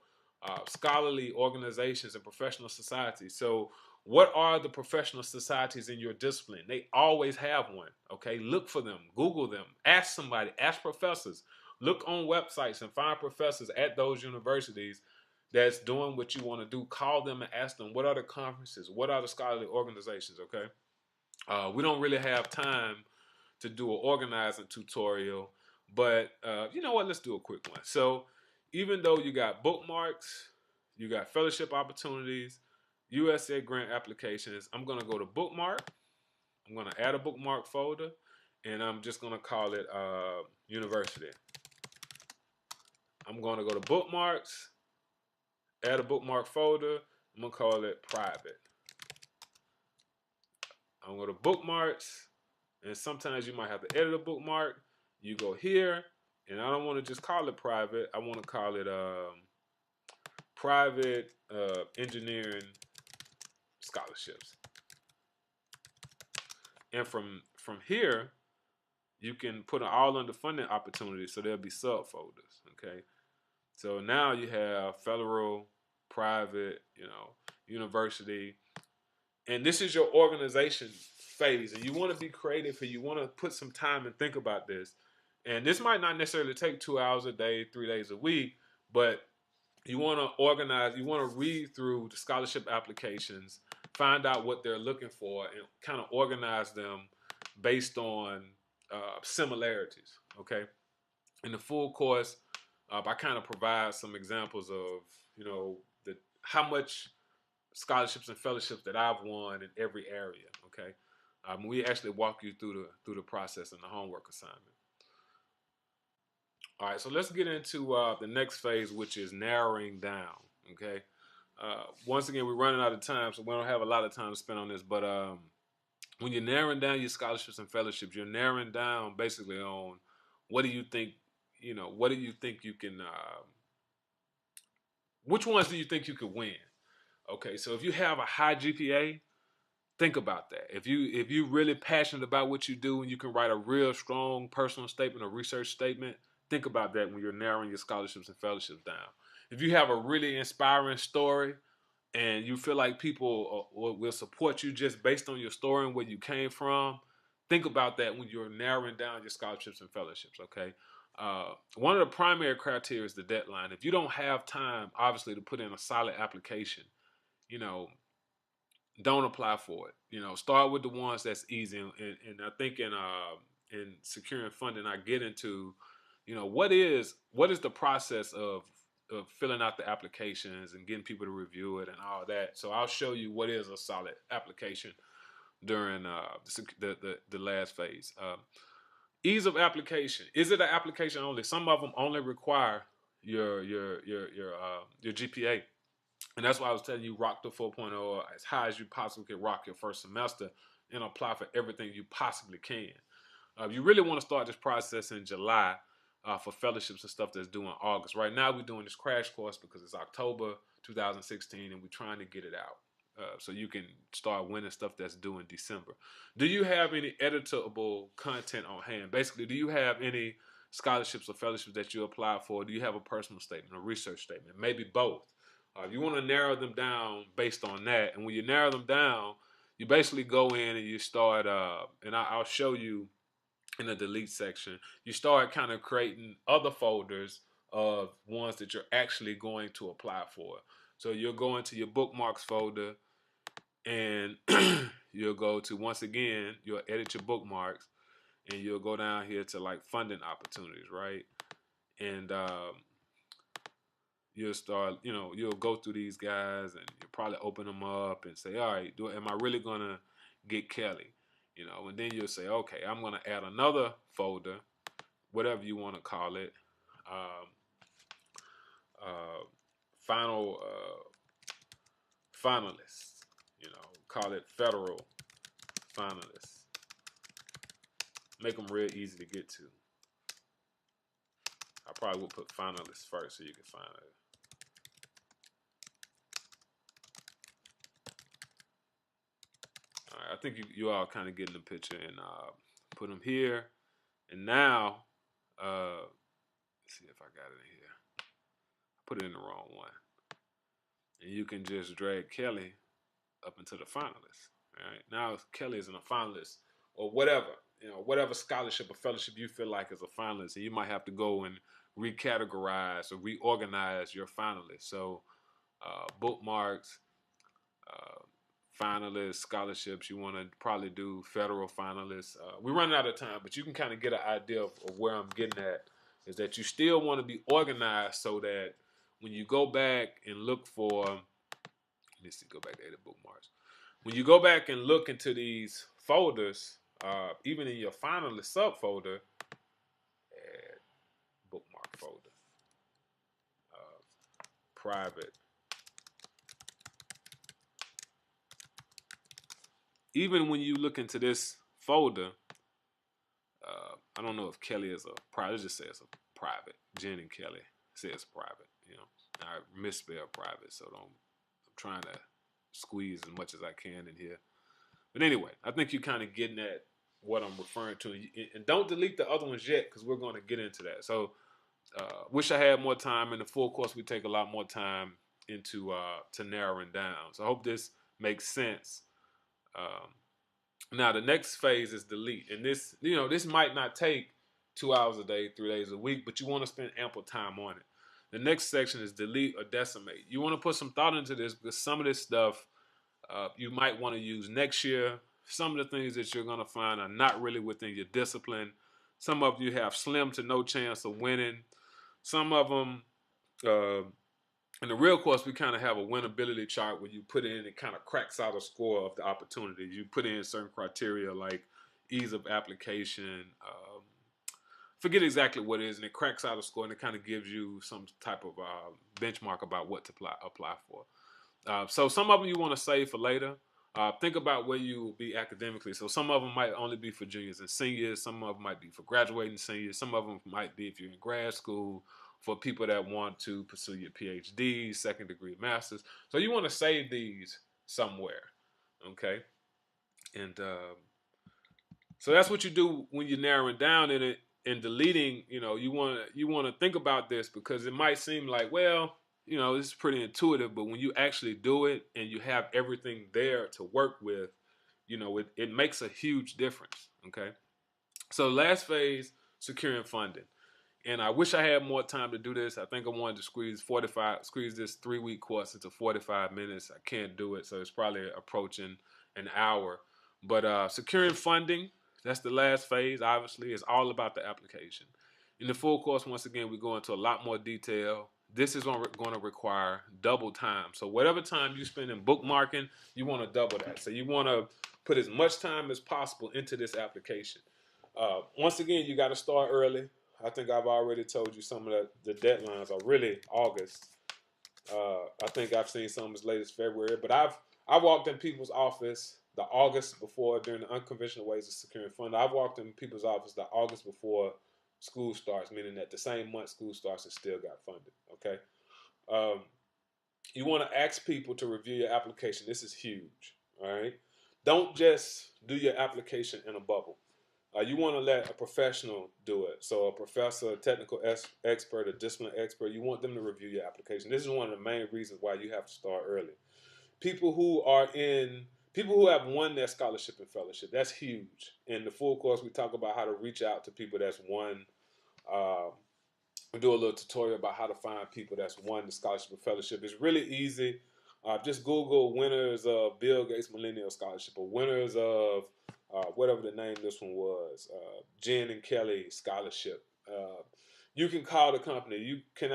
Scholarly organizations and professional societies. So what are the professional societies in your discipline? They always have one, okay? Look for them, Google them, ask somebody, ask professors. Look on websites and find professors at those universities that's doing what you want to do. Call them and ask them, what are the conferences? What are the scholarly organizations, okay? We don't really have time to do an organizing tutorial, but you know what? Let's do a quick one. So even though you got bookmarks, you got fellowship opportunities, USA grant applications, I'm going to go to bookmark. I'm going to add a bookmark folder, and I'm just going to call it university. I'm going to go to bookmarks, add a bookmark folder. I'm going to call it private. I'm going to go to bookmarks, and sometimes you might have to edit a bookmark. You go here, and I don't want to just call it private. I want to call it private engineering scholarships. And from here, you can put an all under funding opportunity, so there'll be subfolders. Okay, so now you have federal, private, university, and this is your organization phase, and you want to be creative, and you want to put some time and think about this. And this might not necessarily take 2 hours a day, 3 days a week, but you want to organize, you want to read through the scholarship applications, find out what they're looking for, and kind of organize them based on similarities. Okay, in the full course, I kind of provide some examples of the how much scholarships and fellowships that I've won in every area. Okay, we actually walk you through the process and the homework assignment. All right, so let's get into the next phase, which is narrowing down. Okay, once again, we're running out of time, so we don't have a lot of time to spend on this. But when you're narrowing down your scholarships and fellowships, you're narrowing down basically on what do you think, what do you think you can, which ones do you think you could win? Okay, so if you have a high GPA, think about that. If you really passionate about what you do and you can write a real strong personal statement or research statement, think about that when you're narrowing your scholarships and fellowships down. If you have a really inspiring story and you feel like people will support you just based on your story and where you came from, think about that when you're narrowing down your scholarships and fellowships. Okay. One of the primary criteria is the deadline. If you don't have time, obviously, to put in a solid application, you know, don't apply for it. Start with the ones that's easy. And I think in securing funding, I get into, what is the process of filling out the applications and getting people to review it and all that. So I'll show you what is a solid application during the last phase. Ease of application. Is it an application only? Some of them only require your GPA. And that's why I was telling you, rock the 4.0 as high as you possibly can rock your first semester and apply for everything you possibly can. You really want to start this process in July for fellowships and stuff that's due in August. Right now, we're doing this crash course because it's October 2016 and we're trying to get it out. So you can start winning stuff that's due in December. Do you have any editable content on hand? Basically, do you have any scholarships or fellowships that you apply for? Do you have a personal statement, a research statement? Maybe both. You want to narrow them down based on that. And when you narrow them down, you basically go in and you start, and I'll show you in the delete section, you start kind of creating other folders of ones that you're actually going to apply for. So you'll go into your bookmarks folder and you'll go to, once again, you'll edit your bookmarks and you'll go down here to like funding opportunities, right? And you'll start, you'll go through these guys and you'll probably open them up and say, all right, am I really going to get Kelly? And then you'll say, okay, I'm going to add another folder, whatever you want to call it, final finalists, call it federal finalists. Make them real easy to get to. I probably will put finalists first so you can find it. All right, I think you all kind of getting the picture, and put them here. And now, let's see if I got it in here. I put it in the wrong one. And you can just drag Kelly up into the finalists. All right, now Kelly is in a finalist or whatever, whatever scholarship or fellowship you feel like is a finalist, and you might have to go and recategorize or reorganize your finalists. So bookmarks, finalists, scholarships, you want to probably do federal finalists. We're running out of time, but you can kind of get an idea of where I'm getting at, is that you still want to be organized so that when you go back and look for, let's see, go back to edit bookmarks. When you go back and look into these folders, even in your finalist subfolder, add bookmark folder, private. Even when you look into this folder, I don't know if Kelly is a private. It just says a private. Jen and Kelly says private. I misspell private, so I'm trying to squeeze as much as I can in here. But anyway, I think you're kind of getting at what I'm referring to. And don't delete the other ones yet because we're going to get into that. So, wish I had more time. In the full course, we take a lot more time into to narrowing down. So I hope this makes sense. Um, Now the next phase is delete, and this might not take 2 hours a day, 3 days a week, but you want to spend ample time on it. The next section is delete or decimate. You want to put some thought into this because some of this stuff you might want to use next year. Some of the things that you're going to find are not really within your discipline. Some of you have slim to no chance of winning. Some of them, uh, in the real course, we kind of have a winnability chart where you put in, it kind of cracks out a score of the opportunities. You put in certain criteria like ease of application, forget exactly what it is, and it cracks out a score, and it kind of gives you some type of benchmark about what to apply for. So some of them you want to save for later. Think about where you will be academically. So some of them might only be for juniors and seniors. Some of them might be for graduating seniors. Some of them might be if you're in grad school, for people that want to pursue your PhD, second degree masters. So you want to save these somewhere, okay? And so that's what you do when you're narrowing down in it and deleting. You want to think about this because it might seem like, well, this is pretty intuitive, but when you actually do it and you have everything there to work with, it makes a huge difference. Okay. So last phase, securing funding. And I wish I had more time to do this. I think I wanted to squeeze this 3-week course into 45 minutes. I can't do it, so it's probably approaching an hour. But securing funding, that's the last phase. Obviously, it's all about the application. In the full course, once again, we go into a lot more detail. This is going to require double time. So whatever time you spend in bookmarking, you want to double that. So you want to put as much time as possible into this application. Once again, you got to start early. I think I've already told you some of the deadlines are really August. I think I've seen some as late as February, but I walked in people's office the August before during the unconventional ways of securing funding. I've walked in people's office the August before school starts, meaning that the same month school starts and still got funded. Okay, um, you want to ask people to review your application. This is huge. All right, don't just do your application in a bubble. You want to let a professional do it. So a professor, a technical expert, a discipline expert, you want them to review your application. This is one of the main reasons why you have to start early. People who have won their scholarship and fellowship, that's huge. In the full course, we talk about how to reach out to people that's won. Uh, we do a little tutorial about how to find people that's won the scholarship and fellowship. It's really easy. Just Google winners of Bill Gates Millennial Scholarship or winners of whatever the name this one was, Jen and Kelly Scholarship. You can call the company. Can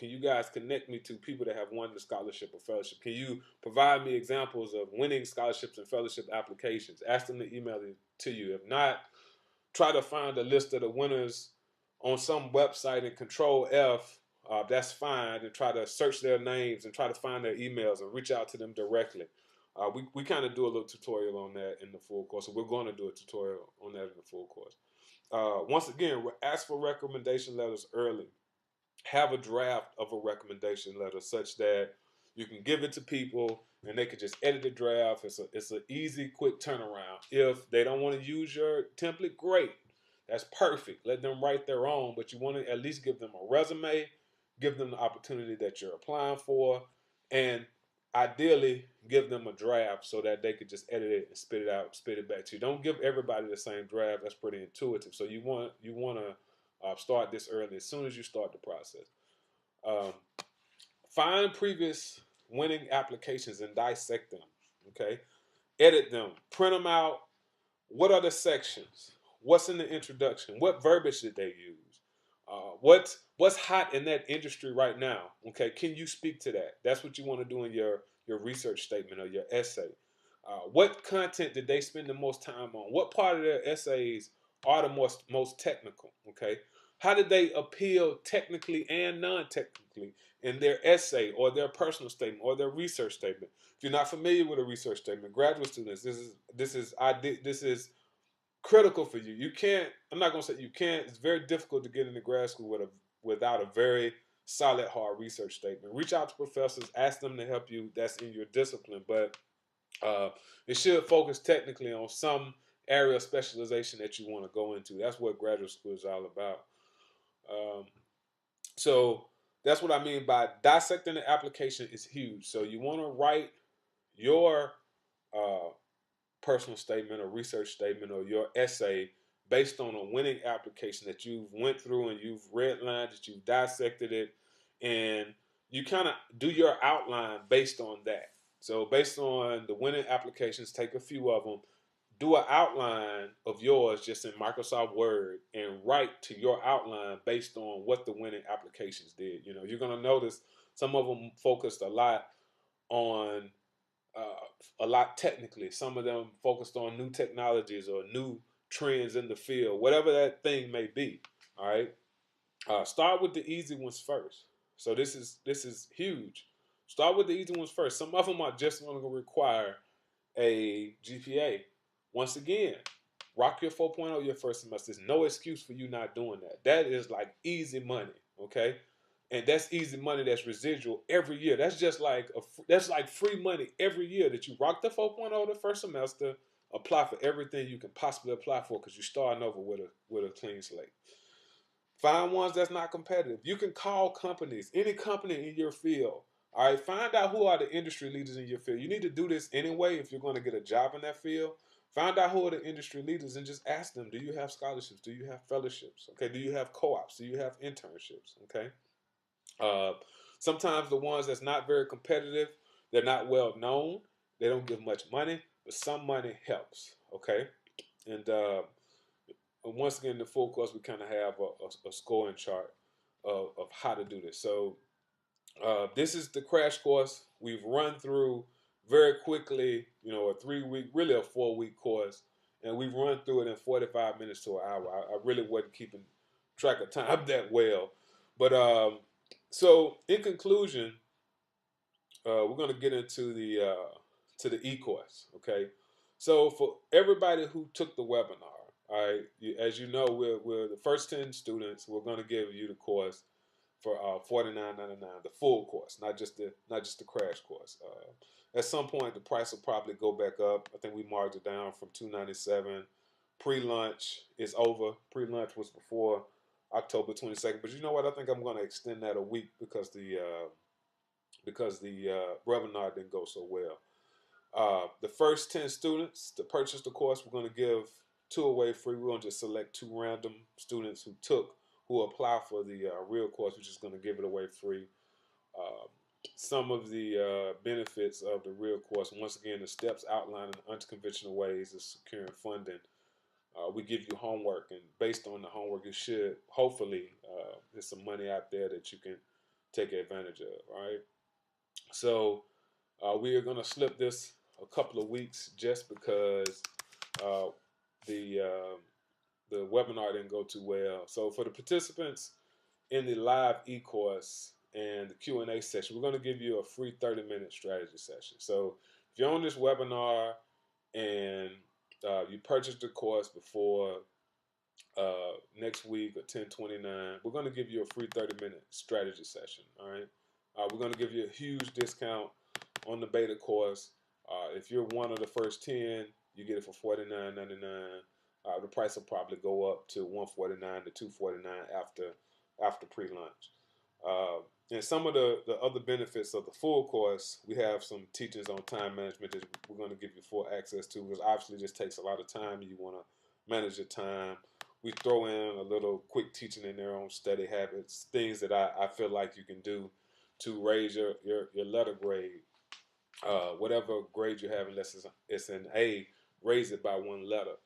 you guys connect me to people that have won the scholarship or fellowship? Can you provide me examples of winning scholarships and fellowship applications? Ask them to email it to you. If not, try to find a list of the winners on some website and Control F. That's fine, and try to search their names and try to find their emails and reach out to them directly. We kind of do a little tutorial on that in the full course. So we're going to do a tutorial on that in the full course. Once again, ask for recommendation letters early. Have a draft of a recommendation letter such that you can give it to people and they can just edit the draft. It's an easy, quick turnaround. If they don't want to use your template, great. That's perfect. Let them write their own, but you want to at least give them a resume, give them the opportunity that you're applying for, and ideally give them a draft so that they could just edit it and spit it out, spit it back to you. Don't give everybody the same draft. That's pretty intuitive. So you want to start this early as soon as you start the process. Um, Find previous winning applications and dissect them. Okay, edit them, print them out. What are the sections? What's in the introduction? What verbiage did they use? What's hot in that industry right now? Okay, can you speak to that? That's what you want to do in your research statement or your essay. What content did they spend the most time on? What part of their essays are the most technical? Okay, how did they appeal technically and non-technically in their essay or their personal statement or their research statement? If you're not familiar with a research statement, graduate students, this is critical for you. You can't. I'm not gonna say you can't. It's very difficult to get into grad school without a very solid, hard research statement. Reach out to professors, ask them to help you. That's in your discipline, but uh, it should focus technically on some area of specialization that you want to go into. That's what graduate school is all about. Um, so that's what I mean by dissecting the application is huge. So you want to write your uh, personal statement or research statement or your essay based on a winning application that you've went through and you've redlined it, you've dissected it, and you kind of do your outline based on that. So based on the winning applications, take a few of them, do an outline of yours just in Microsoft Word and write to your outline based on what the winning applications did. You know, you're going to notice some of them focused on a lot technically. Some of them focused on new technologies or new trends in the field, whatever that thing may be. All right. Start with the easy ones first. So this is huge. Start with the easy ones first. Some of them are just going to require a GPA. Once again, rock your 4.0 your first semester. There's no excuse for you not doing that. That is like easy money, okay? And that's easy money that's residual every year. That's just like that's like free money every year that you rock the 4.0 the first semester, apply for everything you can possibly apply for because you're starting over with a clean slate. Find ones that's not competitive. You can call companies, any company in your field. All right, find out who are the industry leaders in your field. You need to do this anyway if you're going to get a job in that field. Find out who are the industry leaders and just ask them, do you have scholarships? Do you have fellowships? Okay, do you have co-ops? Do you have internships? Okay. Uh, Sometimes the ones that's not very competitive, they're not well known. They don't give much money, but some money helps. Okay, and once again, in the full course, we kind of have a scoring chart of how to do this. So this is the crash course. We've run through very quickly, you know, a 3 week, really a 4 week course, and we've run through it in 45 minutes to an hour. I really wasn't keeping track of time that well, but so in conclusion, we're going to get into the e-course. Okay, so for everybody who took the webinar, all right, as you know, we're the first 10 students. We're going to give you the course for $49.99, the full course, not just the crash course. At some point, the price will probably go back up. I think we marked it down from $297. Pre-lunch is over. Pre-lunch was before October 22nd, but you know what? I think I'm going to extend that a week because the webinar didn't go so well. The first 10 students to purchase the course, we're going to give 2 away free. We're going to just select 2 random students who apply for the real course. We're just going to give it away free. Uh, some of the benefits of the real course, once again, the steps outlined in unconventional ways of securing funding. We give you homework, and based on the homework, you should hopefully there's some money out there that you can take advantage of. Right. So we are going to slip this a couple of weeks just because uh, the uh, the webinar didn't go too well. So for the participants in the live e-course and the Q&A session, we're going to give you a free 30-minute strategy session. So if you're on this webinar and you purchased the course before next week or 10/29, we're going to give you a free 30-minute strategy session. All right. We're going to give you a huge discount on the beta course. If you're one of the first 10, you get it for $49.99. The price will probably go up to $149 to $249 after pre-launch. And some of the other benefits of the full course, we have some teachings on time management that we're going to give you full access to, because obviously this takes a lot of time. You want to manage your time. We throw in a little quick teaching in there on study habits, things that I feel like you can do to raise your letter grade. Whatever grade you have, unless it's an A, raise it by 1 letter.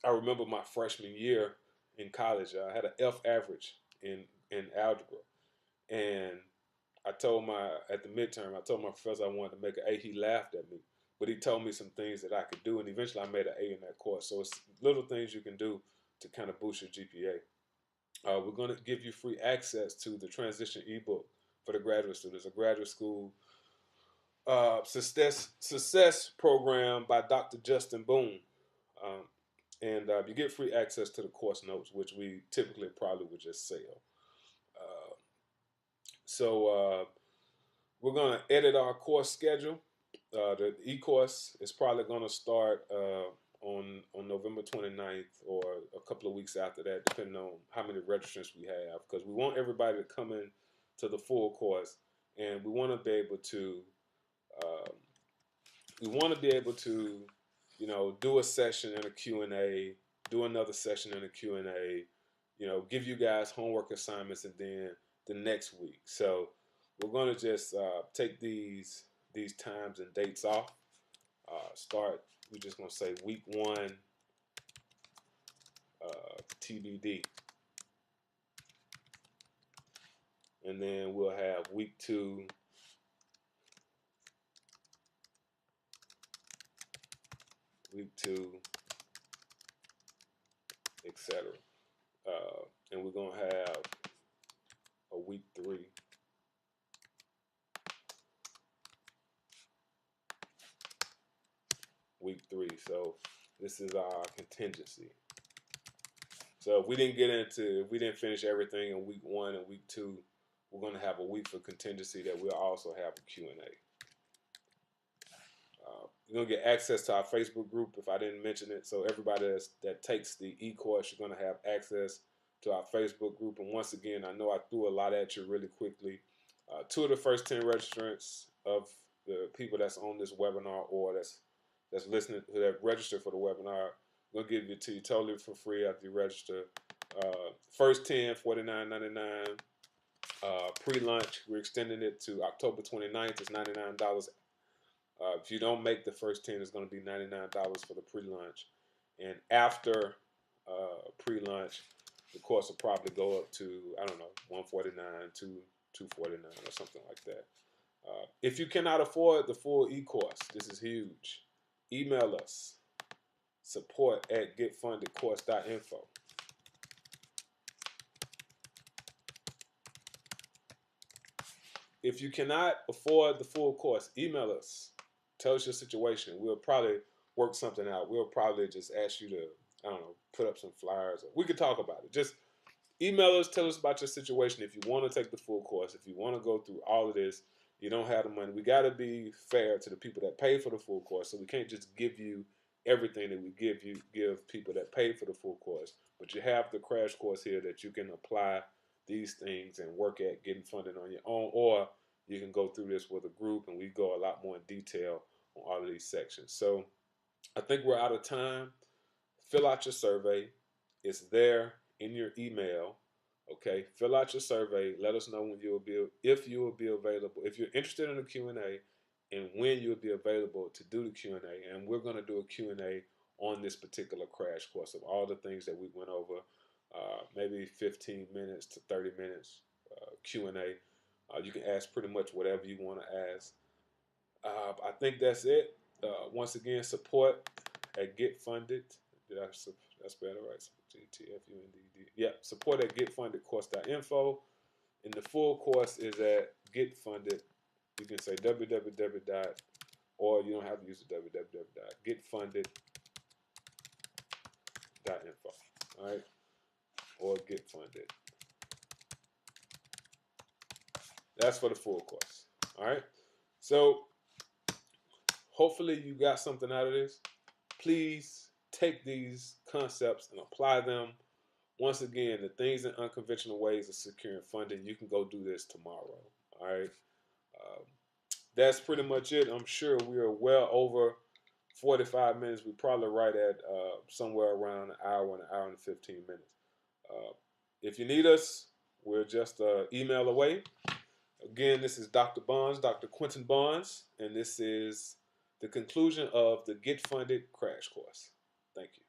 I remember my freshman year in college, I had an F average in algebra, and at the midterm, I told my professor I wanted to make an A. He laughed at me, but he told me some things that I could do, and eventually I made an A in that course. So it's little things you can do to kind of boost your GPA. We're going to give you free access to the transition ebook for the graduate students, a graduate school success program by Dr. Justin Boone. Um, and you get free access to the course notes, which we typically probably would just sell. So we're going to edit our course schedule. The e-course is probably going to start on November 29th or a couple of weeks after that, depending on how many registrants we have, because we want everybody to come in to the full course, and we want to be able to um, do a session and a Q&A, do another session and a Q&A, give you guys homework assignments, and then the next week. So we're going to just take these times and dates off. We're just going to say week 1 TBD. And then we'll have week 2 etc. And we're going to have a week 3. So this is our contingency. So if we didn't finish everything in week 1 and week 2, we're going to have a week for contingency that we'll also have a Q&A. You're going to get access to our Facebook group if I didn't mention it. So everybody that takes the e-course, you're going to have access to our Facebook group. And once again, I know I threw a lot at you really quickly. 2 of the first 10 registrants of the people that's on this webinar or that's listening, that registered for the webinar, we'll give it to you totally for free after you register. First 10, $49.99. Pre-lunch, we're extending it to October 29th. It's $99. If you don't make the first 10, it's going to be $99 for the pre-lunch. And after pre-lunch, the course will probably go up to, I don't know, $149 to $249 or something like that. If you cannot afford the full e-course, this is huge. Email us, support@getfundedcourse.info. If you cannot afford the full course, email us. Tell us your situation. We'll probably work something out. We'll probably just ask you to, I don't know, put up some flyers. We could talk about it. Just email us. Tell us about your situation. If you want to take the full course, if you want to go through all of this, you don't have the money. We got to be fair to the people that pay for the full course. So we can't just give you everything that we give people that pay for the full course. But you have the crash course here that you can apply these things and work at getting funded on your own, or you can go through this with a group and we go a lot more in detail on all of these sections. So I think we're out of time. Fill out your survey. It's there in your email. Okay, fill out your survey. Let us know when if you will be available. If you're interested in a Q&A, and when you'll be available to do the Q&A. And we're going to do a Q&A on this particular crash course of all the things that we went over. Maybe 15 minutes to 30 minutes Q&A. You can ask pretty much whatever you want to ask. I think that's it. Once again, support at Get Funded. That's better, right? GTFUNDD. Yeah, support at getfundedcourse.info. And the full course is at Get Funded. You can say www. Or you don't have to use the www.getfunded.info. All right, or Get Funded. That's for the full course. All right. So hopefully you got something out of this. Please take these concepts and apply them. Once again, the things in unconventional ways of securing funding, you can go do this tomorrow. All right. That's pretty much it. I'm sure we are well over 45 minutes. We're probably right at somewhere around an hour and 15 minutes. If you need us, we're just an email away. Again, this is Dr. Bonds, Dr. Quentin Bonds, and this is the conclusion of the Get Funded crash course. Thank you.